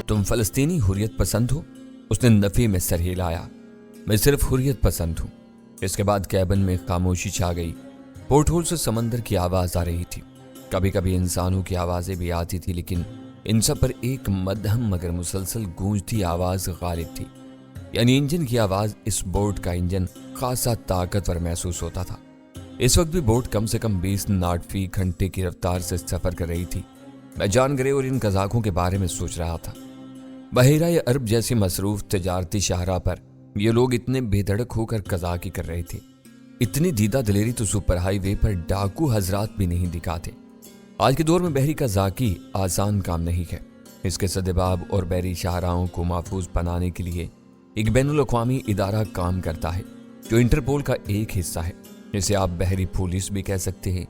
तुम फलस्तीनी हुर्रियत पसंद हो? उसने नफी में सर हिलाया। मैं सिर्फ हुर्रियत पसंद हूँ। इसके बाद कैबिन में खामोशी छा गई। पोर्ट होल से समंदर की आवाज आ रही थी। कभी कभी इंसानों की आवाजें भी आती थी, लेकिन इन सब पर एक मध्यम मगर मुसलसल गूंजती आवाज गालिब थी। यानी इंजन की आवाज। इस बोट का इंजन खासा ताकतवर महसूस होता था। इस वक्त भी बोट कम से कम 20 नाट फी घंटे की रफ्तार से सफर कर रही थी। मैं जान ग्रे और इन कज़ाकों के बारे में सोच रहा था। बहिरा अरब जैसी मसरूफ तजारती शाहराह पर ये लोग इतने बेधड़क होकर कज़ाकी कर रहे थे। इतनी दीदा दिलेरी तो सुपर हाईवे पर डाकू हजरात भी नहीं दिखाते। आज के दौर में बहरी कज़ाकी आसान काम नहीं है। इसके सदेबाब और बहरी शाहराहों को महफूज बनाने के लिए एक बैनुल अक़वामी इदारा काम करता है, जो इंटरपोल का एक हिस्सा है। इसे आप बहरी पुलिस भी कह सकते हैं,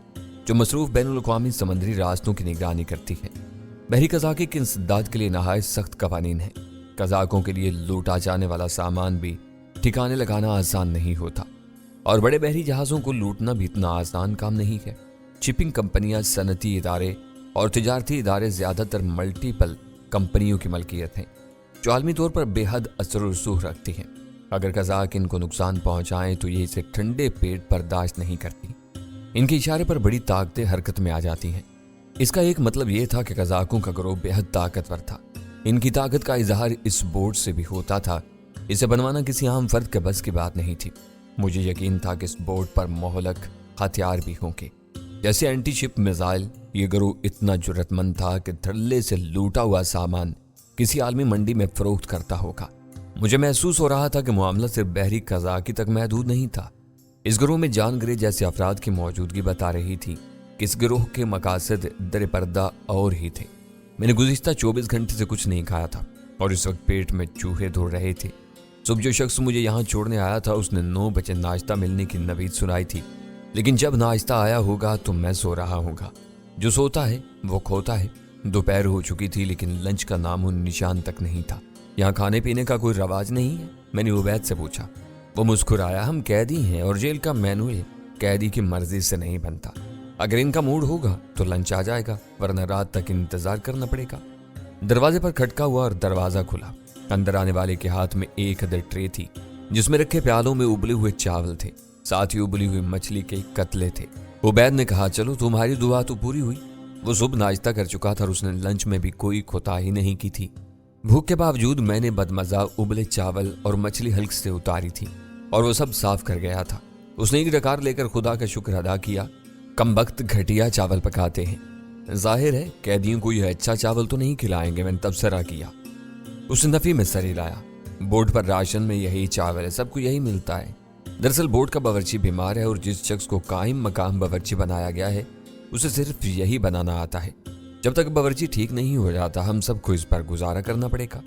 जो मसरूफ बैनुल अक़वामी समंदरी रास्तों की निगरानी करती है। बहरी कज़ाकी की इंसदाद के लिए नहायत सख्त कवानीन है। कज़ाकों के लिए लूटा जाने वाला सामान भी ठिकाने लगाना आसान नहीं होता, और बड़े बहरी जहाज़ों को लूटना भी इतना आसान काम नहीं है। शिपिंग कंपनियां, सनती इदारे और तिजारती इदारे ज़्यादातर मल्टीपल कंपनियों की मलकियत हैं, जो आलमी तौर पर बेहद असर और रसूख रखती हैं। अगर कज़ाक इनको नुकसान पहुंचाएं तो ये इसे ठंडे पेट बर्दाश्त नहीं करती। इनके इशारे पर बड़ी ताकतें हरकत में आ जाती हैं। इसका एक मतलब यह था कि कज़ाकों का गिरोह बेहद ताकतवर था। इनकी ताकत का इजहार इस बोट से भी होता था। इसे बनवाना किसी आम फर्द के बस की बात नहीं थी। मुझे यकीन था कि इस बोट पर मोहलक हथियार भी होंगे, जैसे एंटी शिप मिसाइल। ये गिरोह इतना जुर्रतमंद था कि धड़ल्ले से लूटा हुआ सामान किसी आलमी मंडी में फरोख्त करता होगा। मुझे महसूस हो रहा था कि मामला सिर्फ बहरी कज़ाकी तक महदूद नहीं था। इस गिरोह में जान ग्रे जैसे अफराद की मौजूदगी बता रही थी कि इस गिरोह के मकासद दर पर्दा और ही थे। मैंने गुज़िश्ता 24 घंटे से कुछ नहीं खाया था और इस वक्त पेट में चूहे दौड़ रहे थे। सुबह जो शख्स मुझे यहाँ छोड़ने आया था उसने 9 बजे नाश्ता मिलने की नवीद सुनाई थी, लेकिन जब नाश्ता आया होगा तो मैं सो रहा होगा। जो सोता है वो खोता है। दोपहर हो चुकी थी, लेकिन लंच का नामो निशान तक नहीं था। यहाँ खाने पीने का कोई रवाज नहीं है? मैंने उबैद से पूछा। वो मुस्कुराया। हम कैदी हैं और जेल का मैनुअल कैदी की मर्जी से नहीं बनता। अगर इनका मूड होगा तो लंच आ जाएगा, वरना रात तक इंतजार करना पड़ेगा। दरवाजे पर खटका हुआ और दरवाजा खुला। अंदर आने वाले के हाथ में एक अदर ट्रे थी, जिसमें रखे प्यालों में उबले हुए चावल थे, साथ ही उबली हुई मछली के कतले थे। उबैद ने कहा, चलो तुम्हारी दुआ तो पूरी हुई। वो सुबह नाश्ता कर चुका था और उसने लंच में भी कोई कोताही नहीं की थी। भूख के बावजूद मैंने बदमजा उबले चावल और मछली हल्क से उतारी थी और वो सब साफ कर गया था। उसने एक डकार लेकर खुदा का शुक्र अदा किया। कम वक्त घटिया चावल पकाते हैं। जाहिर है कैदियों को यह अच्छा चावल तो नहीं खिलाएंगे। मैंने तबसरा किया। उसने नफी में सर हिलाया। बोर्ड पर राशन में यही चावल है, सबको यही मिलता है। दरअसल बोर्ड का बावर्ची बीमार है और जिस शख्स को कायम मकाम बावर्ची बनाया गया है उसे सिर्फ यही बनाना आता है। जब तक बावर्ची ठीक नहीं हो जाता हम सबको इस पर गुजारा करना पड़ेगा।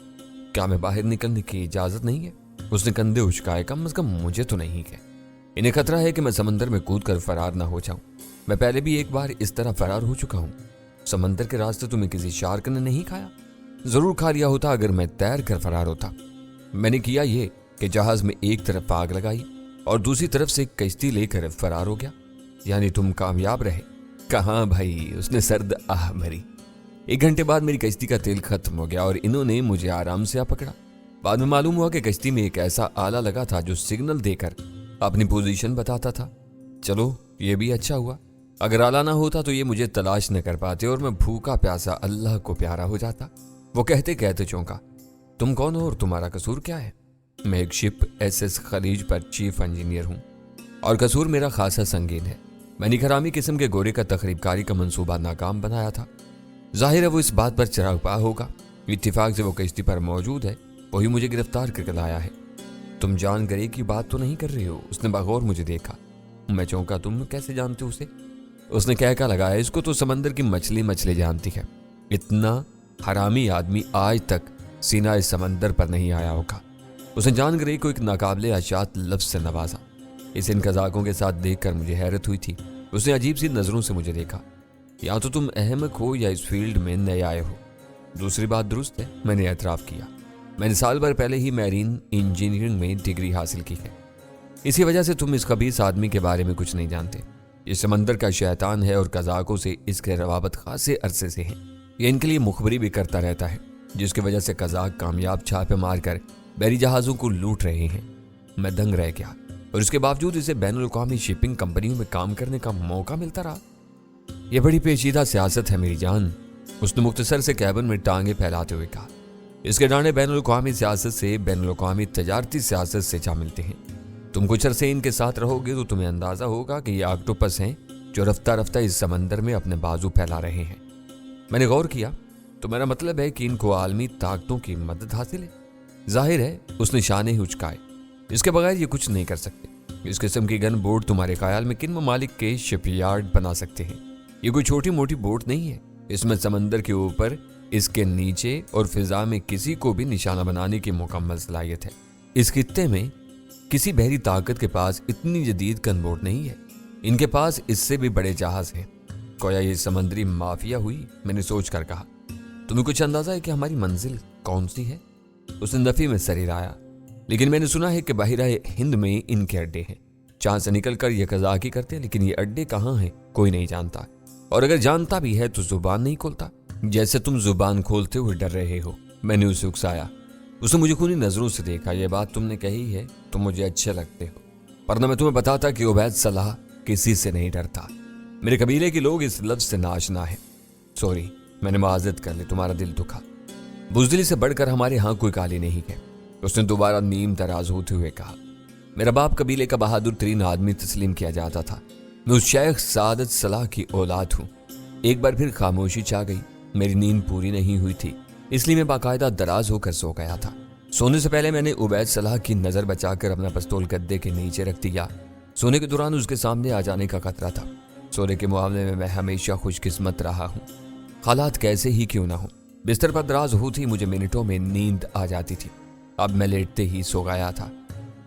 क्या मैं बाहर निकलने की इजाजत नहीं है? उसने कंधे उचकाए। कम अज कम मुझे तो नहीं है। इन्हें खतरा है कि मैं समंदर में कूद कर फरार ना हो जाऊं। मैं पहले भी एक बार इस तरह फरार हो चुका हूं। समंदर के रास्ते तुम्हें किसी शार्क ने नहीं खाया? जरूर खा लिया होता अगर मैं तैर कर फरार होता। मैंने किया ये कि जहाज में एक तरफ आग लगाई और दूसरी तरफ से कश्ती लेकर फरार हो गया। यानी तुम कामयाब रहे? कहाँ भाई, उसने सर्द आह भरी। 1 घंटे बाद मेरी कश्ती का तेल खत्म हो गया और इन्होंने मुझे आराम से आ पकड़ा। बाद में मालूम हुआ कि कश्ती में एक ऐसा आला लगा था जो सिग्नल देकर अपनी पोजीशन बताता था। चलो ये भी अच्छा हुआ। अगर आला ना होता तो ये मुझे तलाश न कर पाते और मैं भूखा प्यासा अल्लाह को प्यारा हो जाता। वो कहते कहते चौंका। तुम कौन हो और तुम्हारा कसूर क्या है? मैं एक शिप SS खलीज पर चीफ इंजीनियर हूँ और कसूर मेरा खासा संगीन है। मैंने हरामी किस्म के गोरे का तखरीबकारी का मंसूबा नाकाम बनाया था। जाहिर है वो इस बात पर चढ़ा होगा। इत्तेफाक से वो कश्ती पर मौजूद है, वही मुझे गिरफ्तार करके लाया है। तुम जान गरे की बात तो नहीं कर रही हो? उसने बगौर मुझे देखा। मैं चौंका। तुम कैसे जानते हो उसे? उसने कहका लगाया। इसको तो समंदर की मछली जानती है। इतना हरामी आदमी आज तक सीना इस समंदर पर नहीं आया होगा। उसने जान गरे को एक नाकाबिले आशात लफ्ज से नवाजा। इसे इन कज़ाकों के साथ देखकर मुझे हैरत हुई थी। उसने अजीब सी नजरों से मुझे देखा। या तो तुम अहमक हो या इस फील्ड में नए आए हो। दूसरी बात दुरुस्त है, मैंने एतराफ़ किया। मैंने साल भर पहले ही मैरीन इंजीनियरिंग में डिग्री हासिल की है। इसी वजह से तुम इस खबीस आदमी के बारे में कुछ नहीं जानते। ये समंदर का शैतान है और कज़ाकों से इसके रवाबत खासे अरसे से है। ये इनके लिए मुखबरी भी करता रहता है। जिसकी वजह से कज़ाक कामयाब छापे मारकर बहरी जहाज़ों को लूट रहे हैं। मैं दंग रह गया और इसके बावजूद इसे बैनुल अक़वामी शिपिंग कंपनियों में काम करने का मौका मिलता रहा। यह बड़ी पेचीदा सियासत है मेरी जान, उसने मुख्तसर से कैबिन में टांगे फैलाते हुए कहा। इसके डांडे बैनुल अक़वामी सियासत से, बैनुल अक़वामी तजारती सियासत से जा मिलते हैं। तुम कुछ अरसे इनके साथ रहोगे तो तुम्हें अंदाजा होगा कि ये ऑक्टोपस हैं जो रफ्ता रफ्ता इस समंदर में अपने बाजू फैला रहे हैं। मैंने गौर किया, तो मेरा मतलब है कि इनको आलमी ताकतों की मदद हासिल है। जाहिर है उसने शाने हुचकाए, इसके बगैर ये कुछ नहीं कर सकते। इस किस्म की गन बोट तुम्हारे ख्याल में किन ममालिक के शिपयार्ड बना सकते हैं? ये कोई छोटी मोटी बोट नहीं है। इसमें समंदर के ऊपर, इसके नीचे और फिजा में किसी को भी निशाना बनाने की मुकम्मल सलाहियत है। इस खित्ते में किसी बहरी ताकत के पास इतनी जदीद गन बोट नहीं है। इनके पास इससे भी बड़े जहाज हैं। कोया ये समंदरी माफिया हुई, मैंने सोच कर कहा। तुम्हें कुछ अंदाजा है कि हमारी मंजिल कौन सी है? उसने नफी में सर हिलाया। लेकिन मैंने सुना है कि बहिरा हिंद में इनके अड्डे हैं। जहां से निकल कर ये कज़ाकी करते हैं, लेकिन ये अड्डे कहाँ हैं कोई नहीं जानता, और अगर जानता भी है तो जुबान नहीं खोलता, जैसे तुम जुबान खोलते हुए डर रहे हो। मैंने उसे उकसाया। उसने मुझे खूनी नजरों से देखा। यह बात तुमने कही है, तुम मुझे अच्छे लगते हो, पर न मैं तुम्हें बताता कि उबैद सलाह किसी से नहीं डरता। मेरे कबीले के लोग इस लफ्ज से नाशना है। सॉरी, मैंने माजरत कर ली, तुम्हारा दिल दुखा। बुज़दिली से बढ़कर हमारे यहाँ कोई काली नहीं है, उसने दोबारा नीम तराज होते हुए कहा। मेरा बाप कबीले का बहादुर तरीन आदमी तस्लीम किया जाता था। मैं उस शेख सादत सलाह की औलाद हूँ। एक बार फिर खामोशी छा गई। मेरी नींद पूरी नहीं हुई थी, इसलिए मैं बाकायदा दराज होकर सो गया था। सोने से पहले मैंने उबैद सलाह की नजर बचाकर अपना पिस्तौल गद्दे के नीचे रख दिया। सोने के दौरान उसके सामने आ जाने का खतरा था। सोने के मामले में मैं हमेशा खुशकिस्मत रहा हूँ, हालात कैसे ही क्यों ना हो। बिस्तर पर दराज होती मुझे मिनटों में नींद आ जाती थी। अब मैं लेटते ही सो गया था।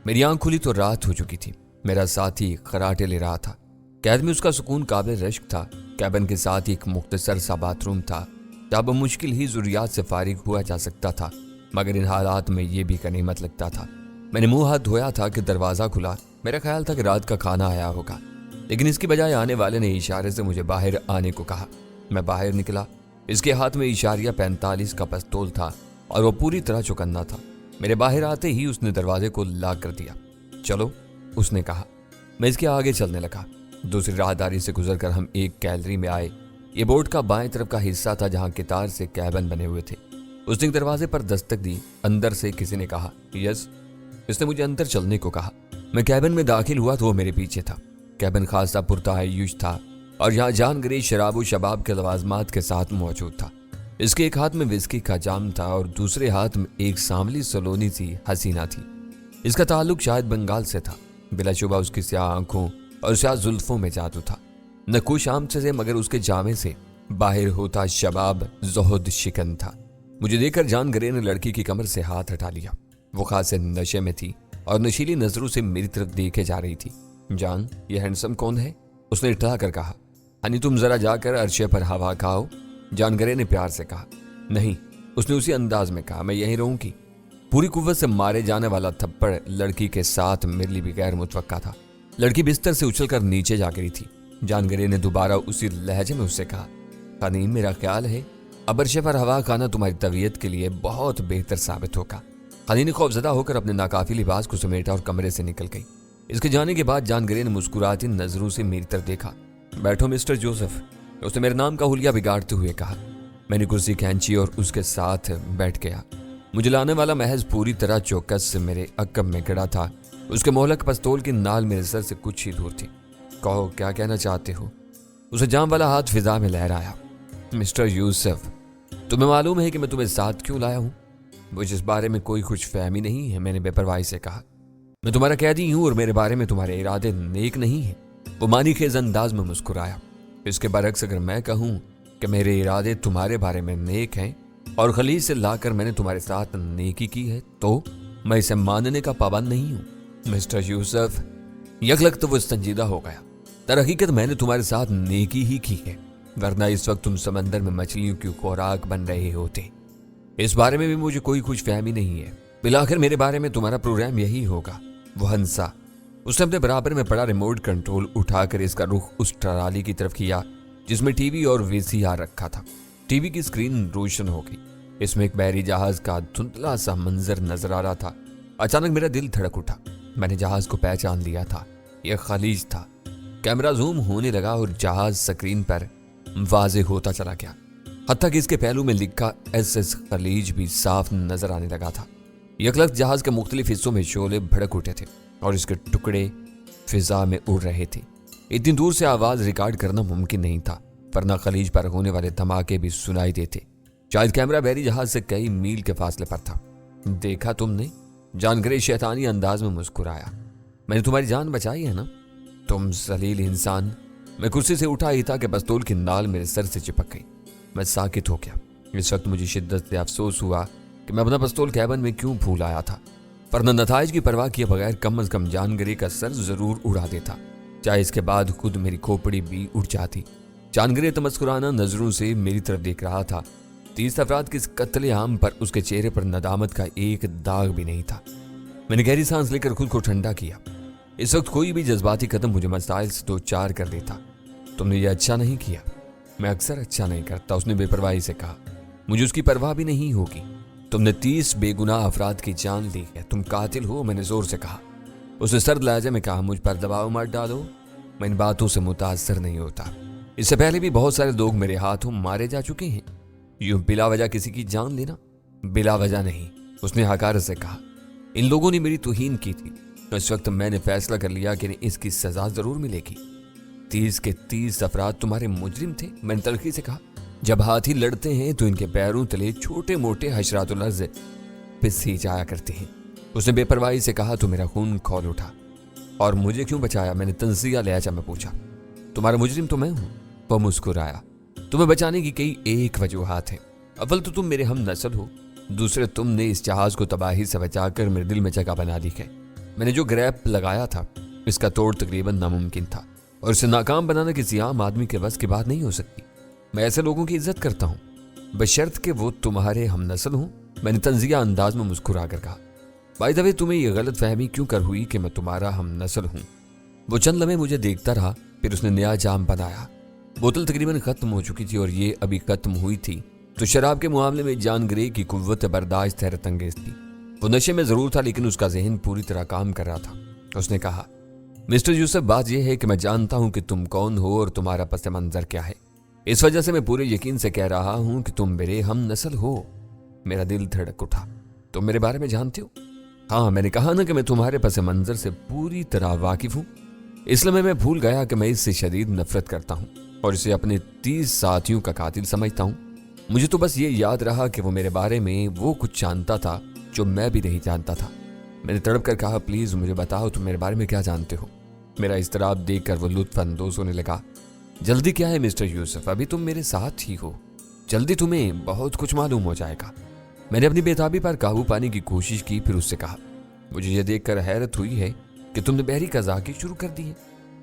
मेरी आंख खुली तो रात हो चुकी थी। मेरा साथी खराटे ले रहा था। कैद में उसका सुकून काबिल रश्क था। कैबिन के साथ एक मुख्तसर सा बाथरूम था जब मुश्किल ही जरूरियात से फारिग हुआ जा सकता था, मगर इन हालात में यह भी गनीमत लगता था। मैंने मुंह हाथ धोया था कि दरवाजा खुला। मेरा ख्याल था कि रात का खाना आया होगा, लेकिन इसकी बजाय आने वाले ने इशारे से मुझे बाहर आने को कहा। मैं बाहर निकला। इसके हाथ में इशारिया 45 का पिस्तौल था और वो पूरी तरह चौकन्ना था। मेरे बाहर आते ही उसने दरवाजे को लॉक कर दिया। चलो, उसने कहा। मैं इसके आगे चलने लगा। दूसरी राहदारी से गुजरकर हम एक गैलरी में आए। ये बोट का बाएं तरफ का हिस्सा था जहां कितार से कैबिन बने हुए थे। उसने दरवाजे पर दस्तक दी। अंदर से किसी ने कहा, यस। इसने मुझे अंदर चलने को कहा। मैं कैबिन में दाखिल हुआ तो वो मेरे पीछे था। कैबिन खासा पुरतहय्युश था और यहाँ जान गरीज शराब और शबाब के लवाजमात के साथ मौजूद था। इसके एक हाथ में विस्की का जाम था और दूसरे हाथ में एक सांवली सलोनी सी हसीना थी। इसका ताल्लुक शायद बंगाल से था। बिलाशुबा उसकी स्याह आंखों और स्याह जुल्फों में जादू था। न कुछ आम से मगर उसके जामे से बाहर होता शबाब ज़ुहद शिकन था। मुझे देखकर जान गरे ने लड़की की कमर से हाथ हटा लिया। वो खासे नशे में थी और नशीली नजरों से मेरी तरफ देखे जा रही थी। जान, ये हैंडसम कौन है? उसने इठला कर कहा। हनी, तुम जरा जाकर अरशे पर हवा खाओ, जान गरे ने प्यार से कहा। नहीं, उसने उसी अंदाज में कहा, मैं यहीं रहूंगी। पूरी कुव्वत से मारे जाने वाला थप्पड़ लड़की के साथ मेरे लिए भी गैर मुतवक्का था। लड़की बिस्तर से उछलकर नीचे जा गिरी थी। जान गरे ने दोबारा उसी लहजे में उससे कहा, हनी, मेरा ख्याल है अब अरशे पर हवा खाना तुम्हारी तबीयत के लिए बहुत बेहतर साबित होगा। हनी ने खौफजदा होकर अपने नाकाफी लिबास को समेटा और कमरे से निकल गई। इसके जाने के बाद जान गरे ने मुस्कुराती नजरों से मेरी तरफ देखा। बैठो मिस्टर जोसेफ, उसने मेरे नाम का हुलिया बिगाड़ते हुए कहा। मैंने कुर्सी खींची और उसके साथ बैठ गया। मुझे लाने वाला महज पूरी तरह चौकस से मेरे अक्कब में खड़ा था। उसके मोहलक पिस्तौल की नाल मेरे सर से कुछ ही दूर थी। कहो, क्या कहना चाहते हो? उसे जाम वाला हाथ फिजा में लहराया। मिस्टर यूसुफ, तुम्हें मालूम है कि मैं तुम्हें साथ क्यों लाया हूं? मुझे इस बारे में कोई कुछ फहमी नहीं है, मैंने बेपरवाही से कहा। मैं तुम्हारा कैदी हूं और मेरे बारे में तुम्हारे इरादे नेक नहीं है। वो मानी खेज अंदाज में मुस्कुराया। इसके बरक्स अगर मैं कहूं कि मेरे इरादे तुम्हारे बारे में नेक हैं और खलीज से लाकर मैंने तुम्हारे साथ नेकी की है, तो मैं इसे मानने का पाबंद नहीं हूं। मिस्टर यूसुफ, यकलक तो वो संजीदा हो गया। दरहकीकत मैंने तुम्हारे साथ नेकी ही की है, वरना इस वक्त तुम समंदर में मछलियों की खुराक बन रहे होते। इस बारे में भी मुझे कोई कुछ फहमी नहीं है। बिलाखिर मेरे बारे में तुम्हारा प्रोग्राम यही होगा। वो हंसा। उसने अपने बराबर में पड़ा रिमोट कंट्रोल उठाकर इसका रुख उस ट्राली की तरफ किया जिसमें टीवी और वीसीआर रखा था। टीवी की स्क्रीन रोशन हो गई। इसमें एक बहरी जहाज का धुंधला सा मंजर नजर आ रहा था। अचानक मेरा दिल धड़क उठा। मैंने जहाज को पहचान लिया था, यह खलीज था। कैमरा जूम होने लगा और जहाज स्क्रीन पर वाजे होता चला गया, हत्ता कि इसके पहलू में लिखा SS खलीज भी साफ नजर आने लगा था। यकलख्त जहाज के मुख्तलिफ हिस्सों में शोले भड़क उठे थे और इसके टुकड़े फिजा में उड़ रहे थे। इतनी दूर से आवाज रिकॉर्ड करना मुमकिन नहीं था, वरना खलीज पर होने वाले धमाके भी सुनाई देते। शायद कैमरा बहरी जहाज से कई मील के फासले पर था। देखा तुमने? जानग्रे शैतानी अंदाज में मुस्कुराया। मैंने तुम्हारी जान बचाई है ना, तुम जलील इंसान। मैं कुर्सी से उठा ही था कि पिस्तौल की नाल मेरे सर से चिपक गई। मैं साकित हो गया। इस वक्त मुझे शिद्दत से अफसोस हुआ कि मैं अपना पिस्तौल कैबिन में क्यों भूल आया था, वरना नताइज की परवाह किए बगैर कम अज कम जानग्रे का सर जरूर उड़ा देता, चाहे इसके बाद खुद मेरी खोपड़ी भी उड़ जाती। जानग्रे तमस्कुराना नजरों से मेरी तरफ देख रहा था। 30 अफराद के इस कत्ले आम पर उसके चेहरे पर नदामत का एक दाग भी नहीं था। मैंने गहरी सांस लेकर खुद को ठंडा किया। इस वक्त कोई भी जज्बाती कदम मुझे मसाइल से दो चार कर देता। तुमने ये अच्छा नहीं किया। मैं अक्सर अच्छा नहीं करता, उसने बेपरवाही से कहा। मुझे उसकी परवाह भी नहीं होगी। तुमने 30 बेगुनाह अफराद की जान ली है, तुम कातिल हो, मैंने जोर से कहा। उसने सर्द लहजे में कहा, मुझ पर दबाव मत डालो, मैं इन बातों से मुतासर नहीं होता। इससे पहले भी बहुत सारे लोग मेरे हाथों मारे जा चुके हैं। यूं बिला वजह किसी की जान लेना, बिला वजह नहीं, उसने हकारत से कहा। इन लोगों ने मेरी तौहीन की थी। इस वक्त मैंने फैसला कर लिया कि इसकी सजा जरूर मिलेगी। 30 के 30 अफराद तुम्हारे मुजरिम थे, मैंने तलखी से कहा। जब हाथी लड़ते हैं तो इनके पैरों तले छोटे मोटे हशरातुल अर्ज़ पिस ही जाया करते हैं, उसने बेपरवाही से कहा। तो मेरा खून खौल उठा। और मुझे क्यों बचाया? मैंने तंजिया लहजा में पूछा। तुम्हारा मुजरिम तो मैं हूं, वह मुस्कुराया। तुम्हें बचाने की कई एक वजूहात है। अव्वल तो तुम मेरे हम नस्ल हो, दूसरे तुमने इस जहाज को तबाही से बचाकर मेरे दिल में जगह बना दी है। मैंने जो ग्रैप लगाया था इसका तोड़ तकरीबन नामुमकिन था और इसे नाकाम बनाना किसी आम आदमी के बस की बात नहीं हो सकती। मैं ऐसे लोगों की इज्जत करता हूँ, बशर्त कि वो तुम्हारे हम नस्ल हों, मैंने तंजिया अंदाज में मुस्कुरा कर कहा। बाय द वे, तुम्हें यह गलत फहमी क्यों कर हुई कि मैं तुम्हारा हम नस्ल हूँ? वो चंद लम्हे मुझे देखता रहा, फिर उसने नया जाम बनाया। बोतल तकरीबन खत्म हो चुकी थी और ये अभी खत्म हुई थी, तो शराब के मामले में जान ग्रे की कुव्वत बर्दाश्त हैरत अंगेज थी। वो नशे में जरूर था, लेकिन उसका जहन पूरी तरह काम कर रहा था। उसने कहा, मिस्टर यूसुफ, बात यह है कि मैं जानता हूं कि तुम कौन हो और तुम्हारा पस मंजर क्या है। इस वजह से मैं पूरे यकीन से कह रहा हूं कि तुम मेरे हम नस्ल हो। मेरा दिल धड़क उठा। तुम मेरे बारे में जानते हो? हाँ, मैंने कहा ना कि मैं तुम्हारे पस मंजर से पूरी तरह वाकिफ हूं। इसलिए मैं भूल गया कि मैं इससे शदीद नफरत करता हूं और इसे अपने 30 साथियों का कातिल समझता हूं। मुझे तो बस ये याद रहा कि वो मेरे बारे में वो कुछ जानता था जो मैं भी नहीं जानता था। मैंने तड़प कर कहा, प्लीज मुझे बताओ तुम मेरे बारे में क्या जानते हो। मेरा इस्तराब देखकर वो लुत्फ अंदोज होने लगा। जल्दी क्या है मिस्टर यूसुफ, अभी तुम मेरे साथ ही हो, जल्दी तुम्हें बहुत कुछ मालूम हो जाएगा। मैंने अपनी बेताबी पर काबू पाने की कोशिश की, फिर उससे कहा, मुझे यह देखकर हैरत हुई है कि तुमने बहरी कज़ाकी शुरू कर दी है।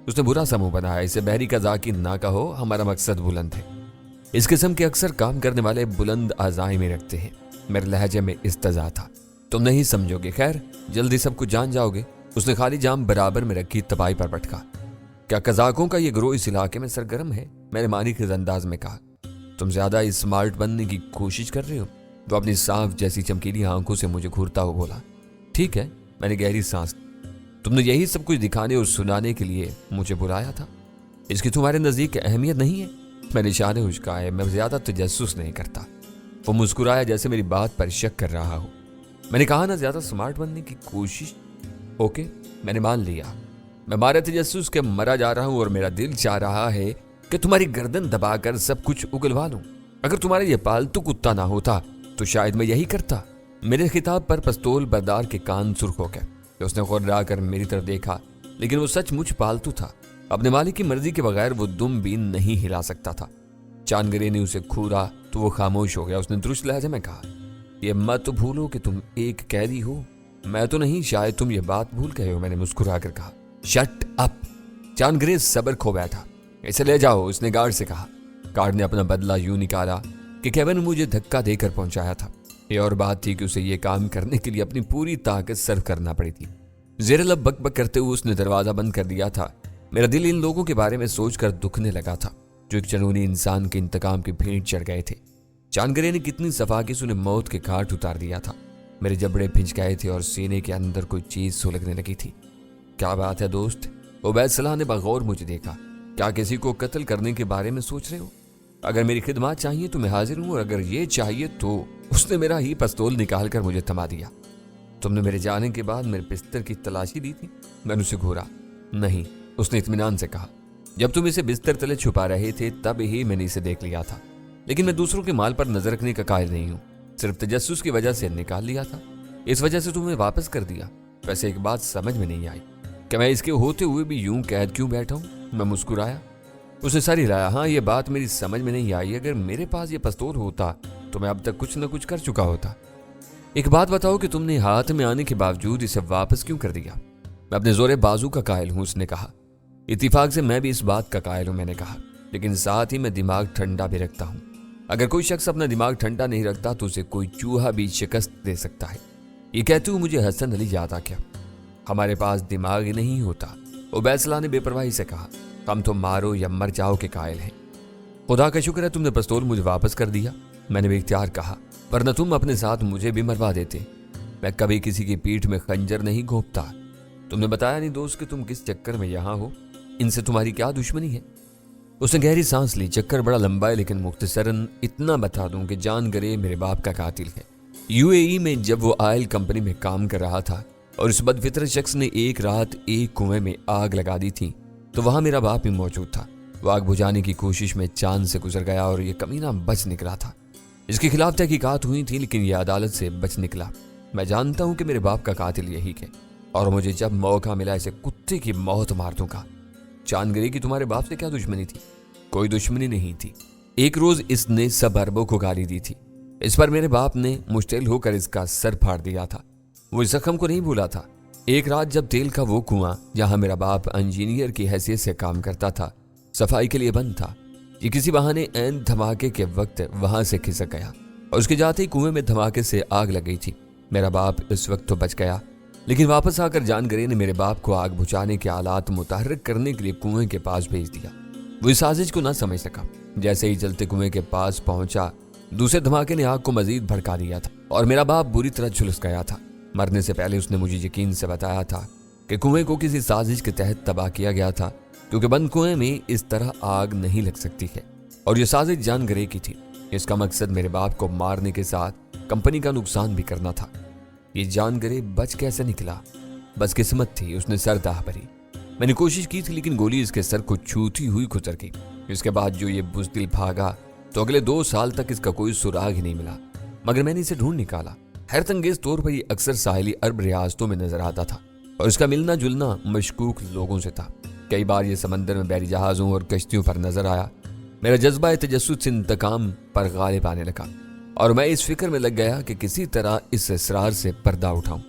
उसने बुरा सा मुंह बनाया। इसे बहरी कज़ाकी ना कहो, हमारा मकसद बुलंद है। इस किस्म के अक्सर काम करने वाले बुलंद आज़ाई में रखते हैं। मेरे लहजे में इस्तज़ा था। तुम नहीं समझोगे, खैर जल्दी सब कुछ जान जाओगे। उसने खाली जाम बराबर में रखी तबाही पर पटका। क्या कज़ाकों का ये ग्रोह इस इलाके में सरगर्म है? मैंने मानी के अंदाज में कहा। तुम ज्यादा स्मार्ट बनने की कोशिश कर रहे हो? वो अपनी सांप जैसी चमकीली आंखों से मुझे घूरता हुआ बोला। ठीक है, मैंने गहरी सांस। तुमने यही सब कुछ दिखाने और सुनाने के लिए मुझे बुलाया था? इसकी तुम्हारे नजदीक अहमियत नहीं है? मैंने इशारे उचकाए। मैं ज्यादा तजस्सुस नहीं करता। वो मुस्कुराया जैसे मेरी बात पर शक कर रहा हो। मैंने कहा ना, ज्यादा स्मार्ट बनने की कोशिश। ओके, मैंने मान लिया। मैं मारे तजस्सुस के मरा जा रहा हूं और मेरा दिल चाह रहा है कि तुम्हारी गर्दन दबाकर सब कुछ उगलवा लूं। अगर तुम्हारा ये पालतू कुत्ता ना होता तो शायद मैं यही करता। मेरे खिताब पर पिस्तौल बरदार के कान सुर्ख हो गए। उसने खुर्रा कर मेरी तरफ देखा, लेकिन वो सचमुच पालतू था। अपने मालिक की मर्जी के बगैर वो दुम भी नहीं हिला सकता था। चांदगरे ने उसे घूरा तो वो खामोश हो गया। उसने दुरुस्त लहजे में कहा, ये मत भूलो कि तुम एक कैदी हो। मैं तो नहीं, शायद तुम ये बात भूल गए हो। मैंने मुस्कुरा कर कहा, शट अप। चांदगरे सब्र खो बैठा। इसे ले जाओ, उसने गार्ड से कहा। गार्ड ने अपना बदला यूं निकाला कि केविन ने मुझे धक्का देकर पहुंचाया था। ये और बात थी कि उसे ये काम करने के लिए अपनी पूरी ताकत सर्व करना पड़ी थी। जेर लब बक बक करते हुए उसने दरवाजा बंद कर दिया था। मेरा दिल इन लोगों के बारे में सोचकर दुखने लगा था जो एक जनूनी इंसान के इंतकाम की भेंट चढ़ गए थे। जानगरे ने कितनी सफाकी से उन्हें मौत के घाट उतार दिया था। मेरे जबड़े भिंच गए थे और सीने के अंदर कोई चीज सुलगने लगी थी। क्या बात है दोस्त? उबैद सलाह ने बगौर मुझे देखा। क्या किसी को कत्ल करने के बारे में सोच रहे हो? अगर मेरी खिदमत चाहिए तो मैं हाजिर हूं, और अगर ये चाहिए तो। उसने मेरा ही पिस्तौल निकाल कर मुझे थमा दिया। तुमने मेरे जाने के बाद मेरे बिस्तर की तलाशी दी थी? मैंने उसे घूरा। नहीं, उसने इत्मीनान से कहा। जब तुम इसे बिस्तर तले छुपा रहे थे तब ही मैंने इसे देख लिया था, लेकिन मैं दूसरों के माल पर नजर रखने का कायल नहीं हूं। सिर्फ तजस्सुस की वजह से निकाल लिया था, इस वजह से तुम्हें वापस कर दिया। वैसे एक बात समझ में नहीं आई कि मैं इसके होते हुए भी यूं कैद क्यों बैठा हूं। मैं मुस्कुराया। उसने सर हिलाया। हाँ, ये बात मेरी समझ में नहीं आई। अगर मेरे पास ये पिस्तौल होता तो मैं अब तक कुछ न कुछ कर चुका होता। एक बात बताओ कि तुमने हाथ में आने के बावजूद इसे वापस क्यों कर दिया? मैं अपने जोरे बाजू का कायल हूं, उसने कहा। इत्तेफाक से मैं भी इस बात का कायल हूं, मैंने कहा, लेकिन साथ ही मैं दिमाग ठंडा भी रखता हूं। अगर कोई शख्स अपना दिमाग ठंडा नहीं रखता तो उसे कोई चूहा भी शिकस्त दे सकता है। ये कहते हुए मुझे हसन अली याद आ गया। हमारे पास दिमाग ही नहीं होता, उबैद सलाह ने बेपरवाही से कहा। हम तो मारो या मर जाओ के कायल हैं। खुदा का शुक्र है तुमने पिस्तौल मुझे वापस कर दिया, मैंने बेख्तियार कहा, वरना तुम अपने साथ मुझे भी मरवा देते। मैं कभी किसी की पीठ में खंजर नहीं घोंपता। तुमने बताया नहीं दोस्त कि तुम किस चक्कर में यहाँ हो। इनसे तुम्हारी क्या दुश्मनी है? उसने गहरी सांस ली। चक्कर बड़ा लंबा है, लेकिन मुख्तसरन इतना बता दूं कि जानगरे मेरे बाप का कातिल है। यूएई में जब वो ऑयल कंपनी में काम कर रहा था और इस बदफितर शख्स ने एक रात एक कुएं में आग लगा दी थी, तो वहां मेरा बाप भी मौजूद था। वो आग बुझाने की कोशिश में चांद से गुजर गया और ये कमीना बच निकला था। इसके खिलाफ तहकीकात हुई थी, लेकिन ये अदालत से बच निकला। मैं जानता हूं कि मेरे बाप का कातिल यही है, और मुझे जब मौका मिला इसे कुत्ते की मौत मार दूंगा। जानगरे की तुम्हारे बाप से क्या दुश्मनी थी? कोई दुश्मनी नहीं थी। एक रोज इसने सब अरबों को गाली दी थी। इस पर मेरे बाप ने मुश्तिल होकर इसका सर फाड़ दिया था। वो इस जख्म को नहीं भूला था। एक रात जब तेल का वो कुआं जहां मेरा बाप इंजीनियर की हैसियत से काम करता था सफाई के लिए बंद था, ये किसी बहाने ऐन धमाके के वक्त वहां से खिसक गया और उसके जाते ही कुएं में धमाके से आग लग गई थी। मेरा बाप इस वक्त तो बच गया, लेकिन वापस आकर जानगरे ने मेरे बाप को आग बुझाने के आलात मुतहर्रिक करने के लिए कुएं के पास भेज दिया। वो इस साजिश को ना समझ सका। जैसे ही जलते कुएं के पास पहुंचा, दूसरे धमाके ने आग को मजीद भड़का दिया था और मेरा बाप बुरी तरह झुलस गया था। मरने से पहले उसने मुझे यकीन से बताया था कि कुएं को किसी साजिश के तहत तबाह किया गया था, क्योंकि बंद कुएं में इस तरह आग नहीं लग सकती है, और यह साजिश जानगरे की थी। इसका मकसद मेरे बाप को मारने के साथ कंपनी का नुकसान भी करना था। ये जानगरे बच कैसे निकला? बस किस्मत थी, उसने सर दाह भरी। मैंने कोशिश की थी, लेकिन गोली इसके सर को छूती हुई गुजर गई। इसके बाद जो ये बुज़दिल भागा तो अगले 2 साल तक इसका कोई सुराग ही नहीं मिला, मगर मैंने इसे ढूंढ निकाला। हैरत अंगेज तौर पर ये अक्सर साहिली अरब रियासतों में नजर आता था और इसका मिलना जुलना मशकूक लोगों से था। कई बार ये समंदर में बहरी जहाज़ों और कश्तियों पर नजर आया। मेरा जज्बा तजस्सुस से इंतकाम पर गालिब आने लगा और मैं इस फिक्र में लग गया कि किसी तरह इस इसरार से पर्दा उठाऊं।